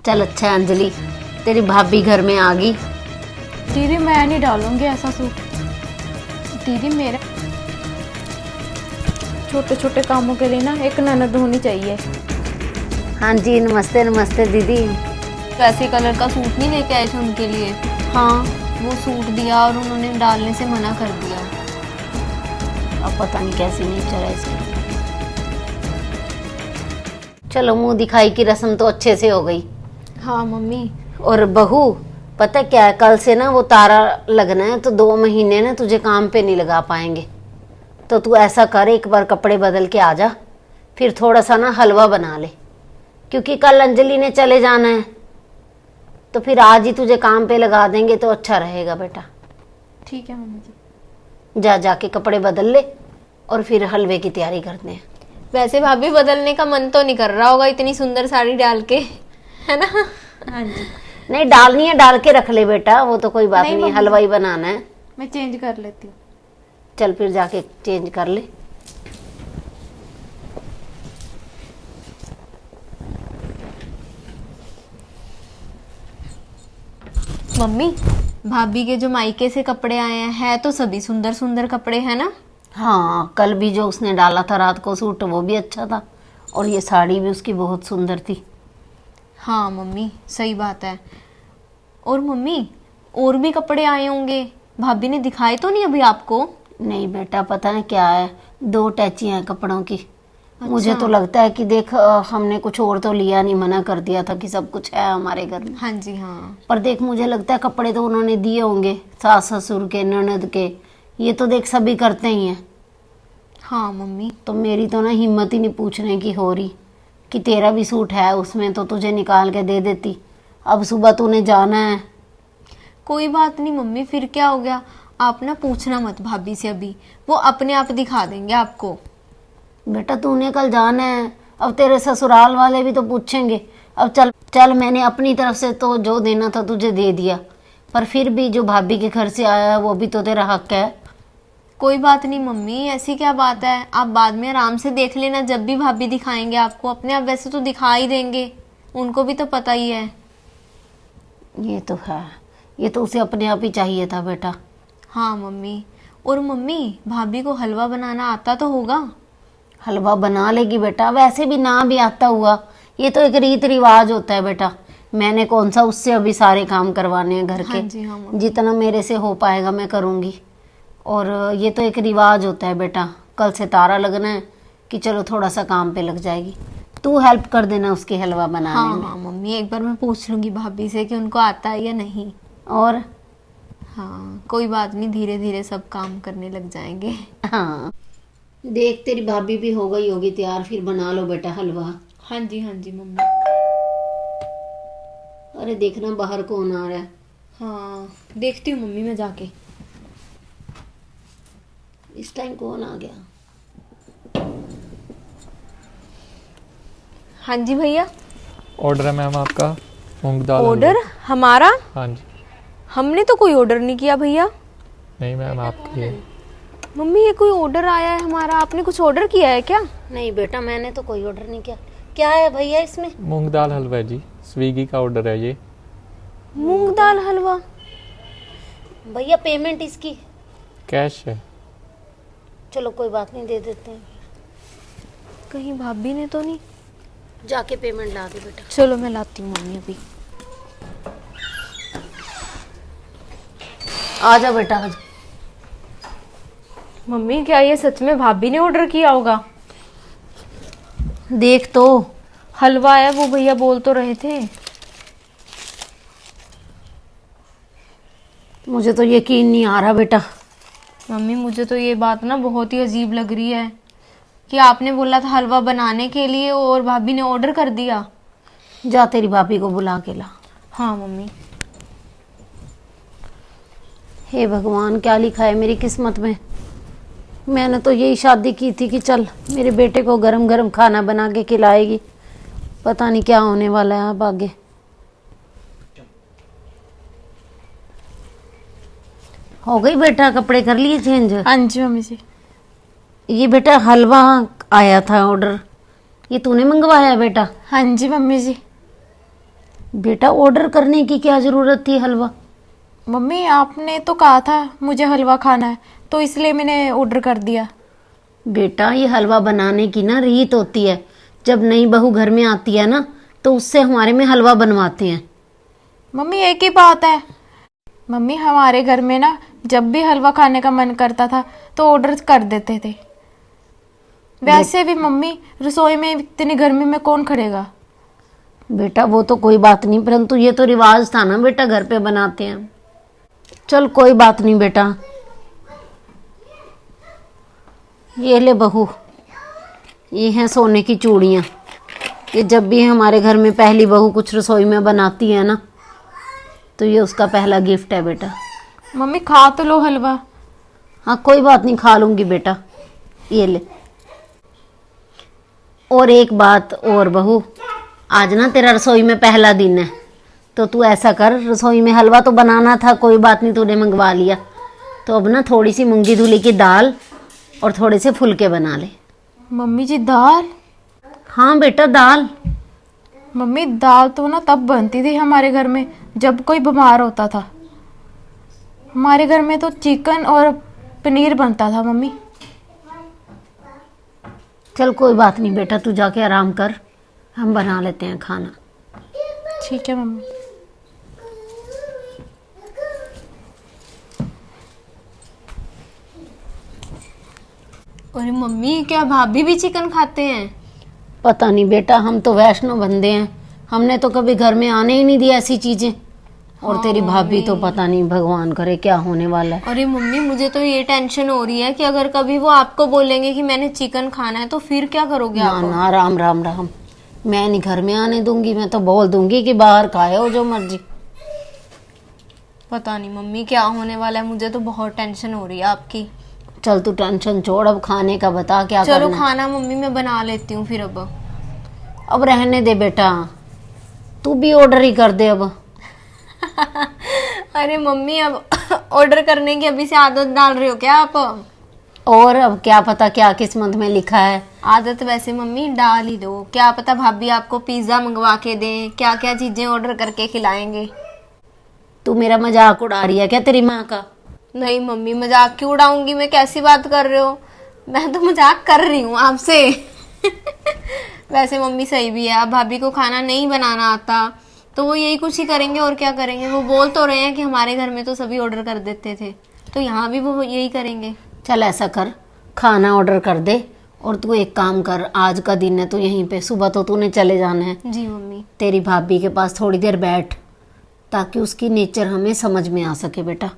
चल अच्छा है अंजलि, तेरी भाभी घर में आ गई। दीदी मैं नहीं डालूंगी ऐसा सूट। दीदी मेरे छोटे छोटे कामों के लिए ना एक ननद होनी चाहिए। हाँ जी, नमस्ते नमस्ते दीदी। वैसे कलर का सूट नहीं लेके आए थे उनके लिए। हाँ, वो सूट दिया और उन्होंने डालने से मना कर दिया। अब पता नहीं कैसी नेचर है इसकी। चलो मुंह दिखाई की रस्म तो अच्छे से हो गई। हाँ मम्मी। और बहू, पता क्या है, कल से ना वो तारा लगना है, तो 2 महीने ना तुझे काम पे नहीं लगा पाएंगे। तो तू ऐसा कर, एक बार कपड़े बदल के आ जा, फिर थोड़ा सा ना हलवा बना ले, क्योंकि कल अंजलि ने चले जाना है। तो फिर आज ही तुझे काम पे लगा देंगे तो अच्छा रहेगा बेटा। ठीक है मम्मी जी। जाके कपड़े बदल ले और फिर हलवे की तैयारी करते हैं। वैसे भाभी बदलने का मन तो नहीं कर रहा होगा इतनी सुंदर साड़ी डाल के, है ना? हाँ जी। नहीं डालनी है, डाल के रख ले बेटा, वो तो कोई बात नहीं, हलवा ही बनाना है। मैं चेंज कर लेती हूँ। चल फिर जाके चेंज कर ले। मम्मी, भाभी के जो मायके से कपड़े आए हैं तो सभी सुंदर सुंदर कपड़े हैं ना? हाँ, कल भी जो उसने डाला था रात को सूट, वो भी अच्छा था, और ये साड़ी भी उसकी बहुत सुंदर थी। हाँ मम्मी सही बात है। और मम्मी, और भी कपड़े आए होंगे, भाभी ने दिखाए तो नहीं अभी आपको? नहीं बेटा, पता है क्या है, 2 टैचियां हैं कपड़ों की। अच्छा। मुझे तो लगता है कि देख, हमने कुछ और तो लिया नहीं, मना कर दिया था कि सब कुछ है हमारे घर में। हाँ जी हाँ। पर देख, मुझे लगता है कपड़े तो उन्होंने दिए होंगे, सास ससुर के, ननद के, ये तो देख सभी करते ही हैं। हाँ मम्मी। तो मेरी तो ना हिम्मत ही नहीं पूछने की हो रही कि तेरा भी सूट है उसमें, तो तुझे निकाल के दे देती। अब सुबह तूने जाना है। कोई बात नहीं मम्मी, फिर क्या हो गया, आप ना पूछना मत भाभी से अभी, वो अपने आप दिखा देंगे आपको। बेटा तूने कल जाना है, अब तेरे ससुराल वाले भी तो पूछेंगे। अब चल चल, मैंने अपनी तरफ से तो जो देना था तुझे दे दिया, पर फिर भी जो भाभी के घर से आया है वो भी तो तेरा हक है। कोई बात नहीं मम्मी, ऐसी क्या बात है, आप बाद में आराम से देख लेना, जब भी भाभी दिखाएंगे आपको अपने आप वैसे तो दिखा ही देंगे, उनको भी तो पता ही है। ये तो है, ये तो उसे अपने आप ही चाहिए था बेटा। हाँ मम्मी। और मम्मी, भाभी को हलवा बनाना आता तो होगा? हलवा बना लेगी बेटा, वैसे भी ना भी आता हुआ, ये तो एक रीत रिवाज होता है बेटा। मैंने कौन सा उससे अभी सारे काम करवाने हैं घर के। हाँ जी हाँ मम्मी। जितना मेरे से हो पाएगा मैं करूँगी। और ये तो एक रिवाज होता है बेटा, कल से तारा लगना है कि चलो थोड़ा सा काम पे लग जाएगी, तू हेल्प कर देना उसके हलवा बनाने हाँ में। हाँ मम्मी, एक बार मैं पूछ लूंगी भाभी से कि उनको आता है या नहीं। और हाँ कोई बात नहीं, धीरे धीरे सब काम करने लग जाएंगे। हाँ, देख तेरी भाभी भी हो गई होगी तैयार, फिर बना लो बेटा हलवा। हाँ जी मम्मी। अरे देखना बाहर कौन आ रहा है। हाँ देखती हूँ मम्मी मैं जाके। इस टाइम कौन आ गया? हाँ जी भैया। ऑर्डर है मैम आपका, मूंग दाल ऑर्डर हमारा? हाँ जी। हमने तो कोई ऑर्डर नहीं किया भैया। नहीं मैम, आपके लिए। मम्मी ये कोई ऑर्डर आया है हमारा, आपने कुछ ऑर्डर किया है क्या? नहीं बेटा, मैंने तो कोई ऑर्डर नहीं किया। क्या है भैया इसमें? मूंग दाल हलवा है जी, स्विगी का ऑर्डर है ये। मूंग दाल हलवा? भैया पेमेंट इसकी? कैश है। चलो कोई बात नहीं, दे देते हैं। कहीं भाभी ने तो नहीं? जाके पेमेंट ला दे बेटा। चलो मैं लाती हूँ मम्मी अभी। आ जा बेटा आज। मम्मी क्या ये सच में भाभी ने ऑर्डर किया होगा? देख तो, हलवा है, वो भैया बोल तो रहे थे। मुझे तो यकीन नहीं आ रहा बेटा। मम्मी मुझे तो ये बात ना बहुत ही अजीब लग रही है कि आपने बोला था हलवा बनाने के लिए और भाभी ने ऑर्डर कर दिया। जा तेरी भाभी को बुला के ला। हाँ मम्मी। हे भगवान, क्या लिखा है मेरी किस्मत में। मैंने तो यही शादी की थी कि चल मेरे बेटे को गरम गरम खाना बना के खिलाएगी, पता नहीं क्या होने वाला है अब आगे। हो गई बेटा, कपड़े कर लिए चेंज? हाँ जी मम्मी जी। ये बेटा हलवा आया था ऑर्डर, ये तूने मंगवाया है बेटा? हाँ जी मम्मी जी। बेटा ऑर्डर करने की क्या जरूरत थी हलवा? मम्मी आपने तो कहा था मुझे हलवा खाना है, तो इसलिए मैंने ऑर्डर कर दिया। बेटा ये हलवा बनाने की ना रीत होती है। जब नई बहू घर में आती है ना तो उससे हमारे में हलवा बनवाते हैं। मम्मी एक ही बात है। मम्मी हमारे घर में ना जब भी हलवा खाने का मन करता था तो ऑर्डर कर देते थे। वैसे भी मम्मी रसोई में इतनी गर्मी में कौन खड़ेगा। बेटा वो तो कोई बात नहीं, परंतु ये तो रिवाज था ना बेटा, घर पे बनाते हैं। चल कोई बात नहीं बेटा। ये ले बहू, ये हैं सोने की चूड़ियाँ। ये जब भी हमारे घर में पहली बहू कुछ रसोई में बनाती है ना तो ये उसका पहला गिफ्ट है बेटा। मम्मी खा तो लो हलवा। हाँ कोई बात नहीं, खा लूंगी बेटा। ये ले। और एक बात और बहू, आज ना तेरा रसोई में पहला दिन है तो तू ऐसा कर, रसोई में हलवा तो बनाना था, कोई बात नहीं, तूने मंगवा लिया, तो अब ना थोड़ी सी मूंगी धुली की दाल और थोड़े से फुलके बना ले। मम्मी जी दाल? हाँ बेटा दाल। मम्मी दाल तो ना तब बनती थी हमारे घर में जब कोई बीमार होता था। हमारे घर में तो चिकन और पनीर बनता था मम्मी। चल कोई बात नहीं बेटा, तू जाके आराम कर, हम बना लेते हैं खाना। ठीक है मम्मी। अरे मम्मी क्या भाभी भी चिकन खाते हैं? पता नहीं बेटा, हम तो वैष्णो बंदे हैं, हमने तो कभी घर में आने ही नहीं दिया ऐसी चीजें। और तेरी भाभी तो पता नहीं, भगवान करे क्या होने वाला है। अरे मम्मी मुझे तो ये टेंशन हो रही है कि अगर कभी वो आपको बोलेंगे कि मैंने चिकन खाना है तो फिर क्या करोगे ना आप? ना, राम राम राम, मैं नहीं घर में आने दूंगी। मैं तो बोल दूंगी कि बाहर खाए हो जो मर्जी। पता नहीं मम्मी क्या होने वाला है, मुझे तो बहुत टेंशन हो रही है आपकी। चल तू टेंशन छोड़, अब खाने का बता क्या चलो करना है। खाना मम्मी मैं बना लेती हूँ फिर। अब रहने दे बेटा, तू भी ऑर्डर ही कर दे अब। अरे मम्मी अब ऑर्डर करने की अभी से आदत डाल रहे हो क्या आप? और अब क्या पता क्या किस्मत में लिखा है। आदत वैसे मम्मी डाल ही दो, क्या पता भाभी आपको पिज्जा मंगवा के दें, क्या क्या चीजें ऑर्डर करके खिलाएंगे। तू मेरा मजाक उड़ा रही है क्या तेरी माँ का? नहीं मम्मी मजाक क्यों उड़ाऊंगी मैं, कैसी बात कर रहे हो? मैं तो मजाक कर रही हूँ आपसे। वैसे मम्मी सही भी है, अब भाभी को खाना नहीं बनाना आता तो वो यही कुछ ही करेंगे और क्या करेंगे। वो बोल तो रहे हैं कि हमारे घर में तो सभी ऑर्डर कर देते थे, तो यहाँ भी वो यही करेंगे। चल ऐसा कर, खाना ऑर्डर कर दे। और तू एक काम कर, आज का दिन है तो यहीं पे, सुबह तो तूने चले जाना है। जी मम्मी। तेरी भाभी के पास थोड़ी देर बैठ ताकि उसकी नेचर हमें समझ में आ सके बेटा।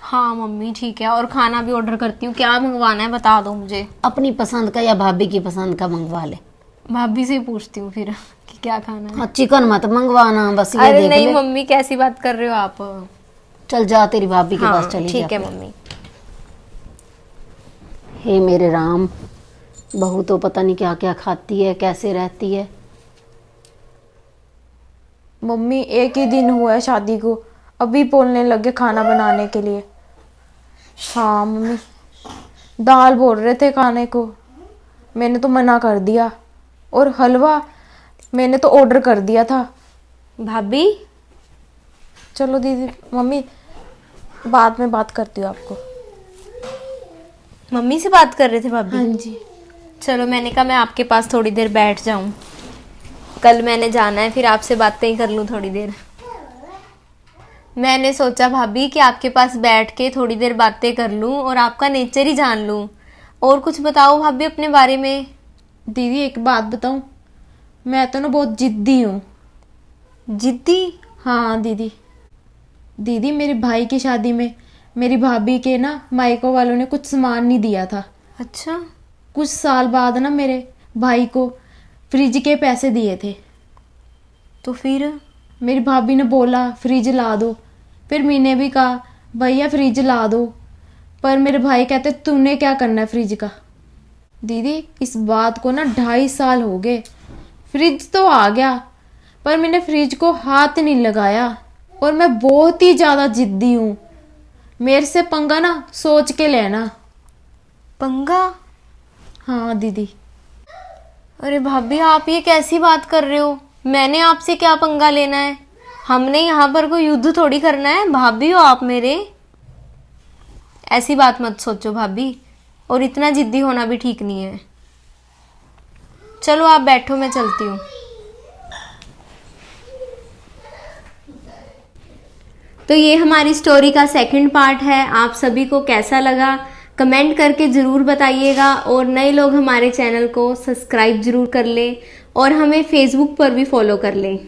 हाँ मम्मी ठीक है, और खाना भी ऑर्डर करती हूँ। क्या मंगवाना है बता दो मुझे। अपनी पसंद का या भाभी की पसंद का मंगवा ले। भाभी से ही पूछती हूँ फिर कि क्या खाना है। हाँ चिकन मत मंगवाना, बस ये अरे देख नहीं ले। मम्मी कैसी बात कर रहे हो आप? चल जा तेरी भाभी के हाँ पास चली ठीक जा। है मम्मी। हे मेरे राम, बहू तो पता नहीं क्या क्या खाती है, कैसे रहती है। मम्मी एक ही दिन हुआ है शादी को, अभी बोलने लगे खाना बनाने के लिए। हाँ मम्मी, दाल बोल रहे थे खाने को, मैंने तो मना कर दिया। और हलवा मैंने तो ऑर्डर कर दिया था। भाभी चलो दीदी, मम्मी बाद में बात करती हूँ आपको। मम्मी से बात कर रहे थे भाभी? हाँ जी। चलो मैंने कहा मैं आपके पास थोड़ी देर बैठ जाऊं, कल मैंने जाना है, फिर आपसे बातें ही कर लूं थोड़ी देर। मैंने सोचा भाभी कि आपके पास बैठ के थोड़ी देर बातें कर लूं और आपका नेचर ही जान लूं। और कुछ बताओ भाभी अपने बारे में। दीदी एक बात बताऊं, मैं तो ना बहुत जिद्दी हूँ। जिद्दी? हाँ दीदी। दीदी मेरे भाई की शादी में मेरी भाभी के ना मायको वालों ने कुछ सामान नहीं दिया था। अच्छा। कुछ साल बाद ना मेरे भाई को फ्रिज के पैसे दिए थे, तो फिर मेरी भाभी ने बोला फ्रिज ला दो। फिर मैंने भी कहा भैया फ्रिज ला दो, पर मेरे भाई कहते तूने क्या करना है फ्रिज का। दीदी इस बात को ना 2.5 साल हो गए। फ्रिज तो आ गया पर मैंने फ्रिज को हाथ नहीं लगाया, और मैं बहुत ही ज़्यादा जिद्दी हूँ। मेरे से पंगा ना सोच के लेना। पंगा? हाँ दीदी। अरे भाभी आप ये कैसी बात कर रहे हो? मैंने आपसे क्या पंगा लेना है? हमने यहाँ पर कोई युद्ध थोड़ी करना है, भाभी हो आप मेरे। ऐसी बात मत सोचो भाभी, और इतना जिद्दी होना भी ठीक नहीं है। चलो आप बैठो, मैं चलती हूँ। तो ये हमारी स्टोरी का सेकंड पार्ट है। आप सभी को कैसा लगा कमेंट करके ज़रूर बताइएगा, और नए लोग हमारे चैनल को सब्सक्राइब ज़रूर कर लें और हमें फेसबुक पर भी फॉलो कर लें।